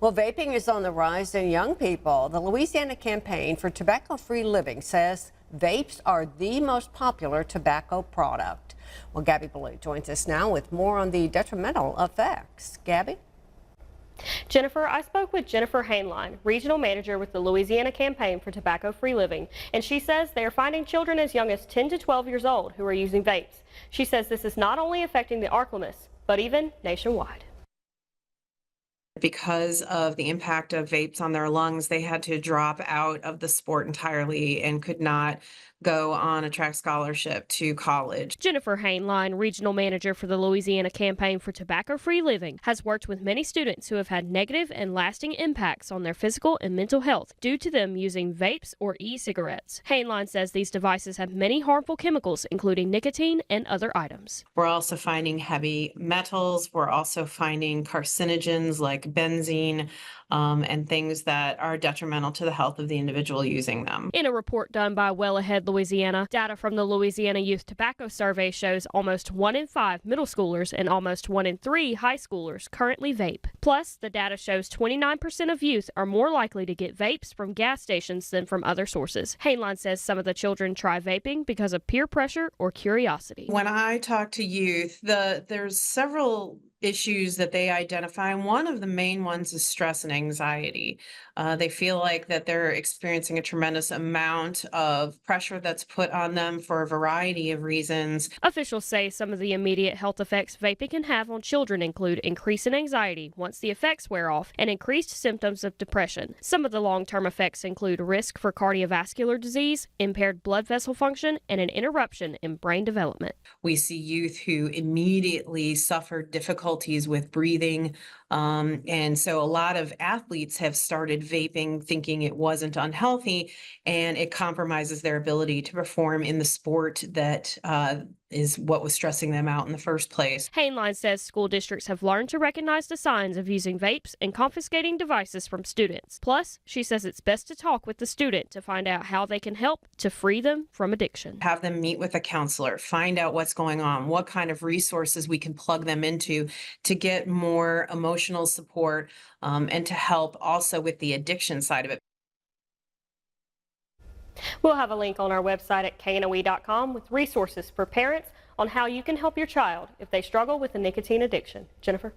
Well, vaping is on the rise in young people. The Louisiana Campaign for Tobacco-Free Living says vapes are the most popular tobacco product. Well, Gabby Ballou joins us now with more on the detrimental effects. Gabby? Jennifer, I spoke with Jennifer Hainline, regional manager with the Louisiana Campaign for Tobacco-Free Living, and she says they are finding children as young as 10 to 12 years old who are using vapes. She says this is not only affecting the Arklamas, but even nationwide. Because of the impact of vapes on their lungs, they had to drop out of the sport entirely and could not go on a track scholarship to college. Jennifer Hainline, regional manager for the Louisiana Campaign for Tobacco-Free Living, has worked with many students who have had negative and lasting impacts on their physical and mental health due to them using vapes or e-cigarettes. Hainline says these devices have many harmful chemicals, including nicotine and other items. We're also finding heavy metals. We're also finding carcinogens like benzene and things that are detrimental to the health of the individual using them. In a report done by Well Ahead Louisiana, data from the Louisiana Youth Tobacco Survey shows almost 1 in 5 middle schoolers and almost 1 in 3 high schoolers currently vape. Plus, the data shows 29% of youth are more likely to get vapes from gas stations than from other sources. Hainline says some of the children try vaping because of peer pressure or curiosity. When I talk to youth, there's several issues that they identify, and one of the main ones is stress and anxiety. They feel like that they're experiencing a tremendous amount of pressure that's put on them for a variety of reasons. Officials say some of the immediate health effects vaping can have on children include increase in anxiety once the effects wear off and increased symptoms of depression. Some of the long-term effects include risk for cardiovascular disease, impaired blood vessel function, and an interruption in brain development. We see youth who immediately suffer difficulties with breathing. And so a lot of athletes have started vaping thinking it wasn't unhealthy, and it compromises their ability to perform in the sport that is what was stressing them out in the first place. Hainline says school districts have learned to recognize the signs of using vapes and confiscating devices from students. Plus, she says it's best to talk with the student to find out how they can help to free them from addiction. Have them meet with a counselor, find out what's going on, what kind of resources we can plug them into to get more emotional support and to help also with the addiction side of it. We'll have a link on our website at knoe.com with resources for parents on how you can help your child if they struggle with a nicotine addiction. Jennifer?